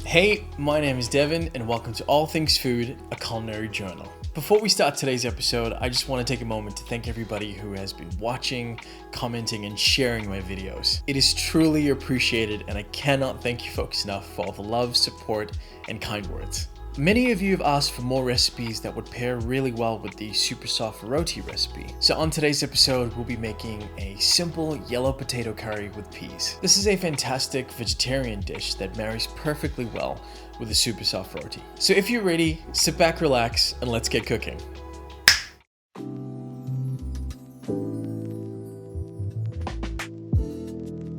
Hey, my name is Devin and welcome to All Things Food, a culinary journal. Before we start today's episode, I just want to take a moment to thank everybody who has been watching, commenting, and sharing my videos. It is truly appreciated and I cannot thank you folks enough for all the love, support, and kind words. Many of you have asked for more recipes that would pair really well with the super soft roti recipe. So on today's episode, we'll be making a simple yellow potato curry with peas. This is a fantastic vegetarian dish that marries perfectly well with a super soft roti. So if you're ready, sit back, relax, and let's get cooking.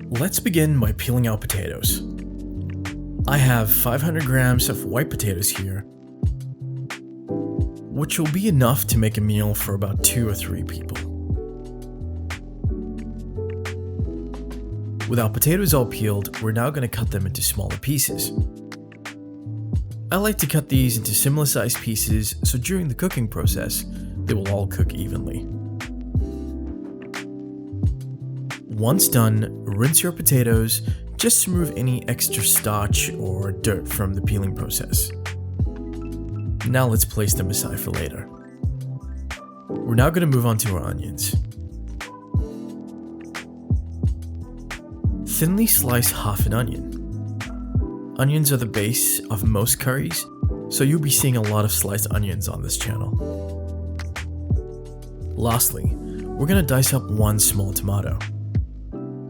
Let's begin by peeling out potatoes. I have 500 grams of white potatoes here, which will be enough to make a meal for about 2 or 3 people. With our potatoes all peeled, we're now going to cut them into smaller pieces. I like to cut these into similar sized pieces so during the cooking process, they will all cook evenly. Once done, rinse your potatoes just to remove any extra starch or dirt from the peeling process. Now let's place them aside for later. We're now going to move on to our onions. Thinly slice half an onion. Onions are the base of most curries, so you'll be seeing a lot of sliced onions on this channel. Lastly, we're going to dice up 1 small tomato.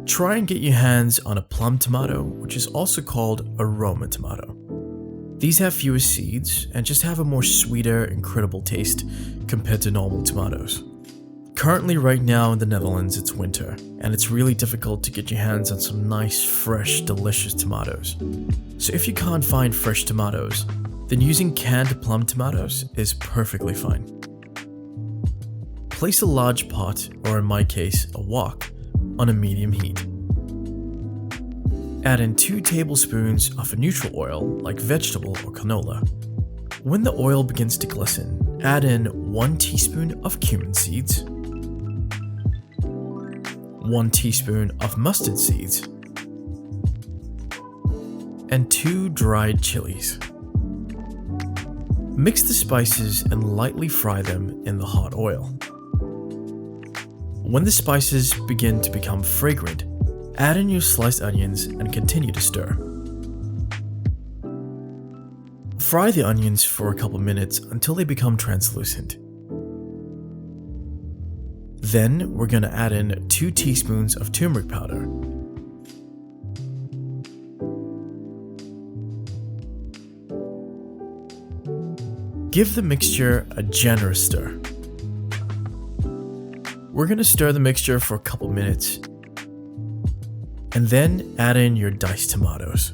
Try and get your hands on a plum tomato, which is also called a Roma tomato. These have fewer seeds and just have a more sweeter, incredible taste compared to normal tomatoes. Currently right now in the Netherlands it's winter, and it's really difficult to get your hands on some nice, fresh, delicious tomatoes. So if you can't find fresh tomatoes, then using canned plum tomatoes is perfectly fine. Place a large pot, or in my case, a wok, on a medium heat. Add in 2 tablespoons of a neutral oil like vegetable or canola. When the oil begins to glisten, add in 1 teaspoon of cumin seeds, 1 teaspoon of mustard seeds, and 2 dried chilies. Mix the spices and lightly fry them in the hot oil. When the spices begin to become fragrant, add in your sliced onions and continue to stir. Fry the onions for a couple minutes until they become translucent. Then we're going to add in 2 teaspoons of turmeric powder, give the mixture a generous stir. We're going to stir the mixture for a couple minutes and then add in your diced tomatoes.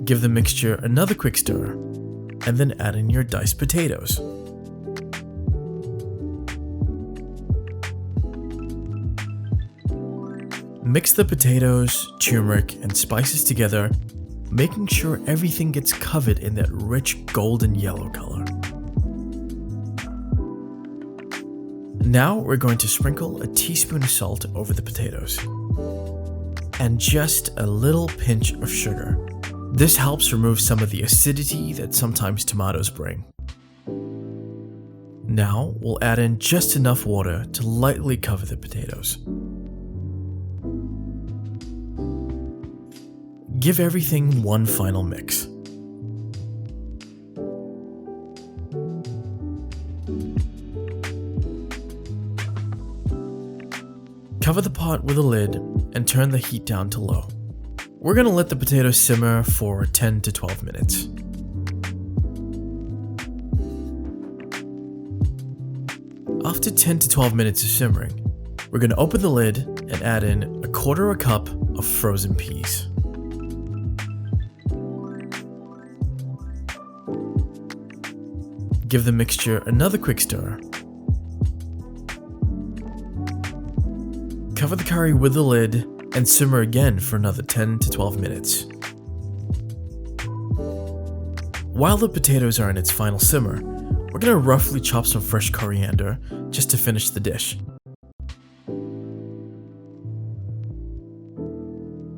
Give the mixture another quick stir and then add in your diced potatoes. Mix the potatoes, turmeric, and spices together, making sure everything gets covered in that rich golden yellow color. Now we're going to sprinkle a teaspoon of salt over the potatoes and just a little pinch of sugar. This helps remove some of the acidity that sometimes tomatoes bring. Now we'll add in just enough water to lightly cover the potatoes. Give everything one final mix. Cover the pot with a lid and turn the heat down to low. We're going to let the potatoes simmer for 10 to 12 minutes. After 10 to 12 minutes of simmering, we're going to open the lid and add in 1/4 cup of frozen peas. Give the mixture another quick stir. Cover the curry with the lid and simmer again for another 10 to 12 minutes. While the potatoes are in its final simmer, we're going to roughly chop some fresh coriander just to finish the dish.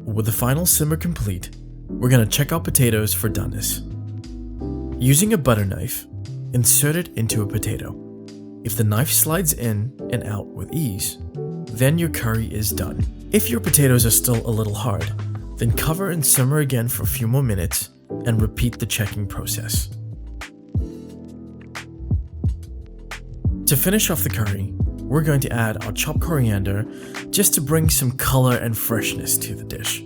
With the final simmer complete, we're going to check our potatoes for doneness. Using a butter knife, insert it into a potato. If the knife slides in and out with ease, then your curry is done. If your potatoes are still a little hard, then cover and simmer again for a few more minutes and repeat the checking process. To finish off the curry, we're going to add our chopped coriander just to bring some color and freshness to the dish.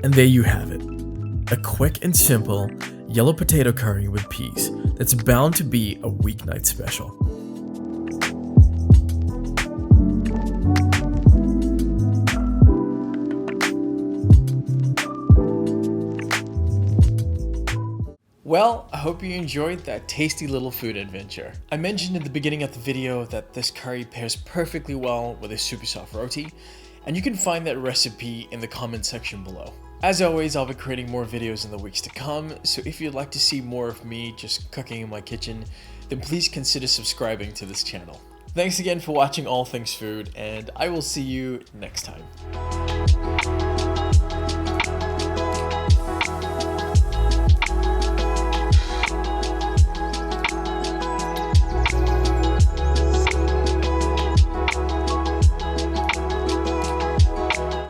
And there you have it, a quick and simple yellow potato curry with peas that's bound to be a weeknight special. Well, I hope you enjoyed that tasty little food adventure. I mentioned in the beginning of the video that this curry pairs perfectly well with a super soft roti, and you can find that recipe in the comment section below. As always, I'll be creating more videos in the weeks to come, so if you'd like to see more of me just cooking in my kitchen, then please consider subscribing to this channel. Thanks again for watching All Things Food, and I will see you next time.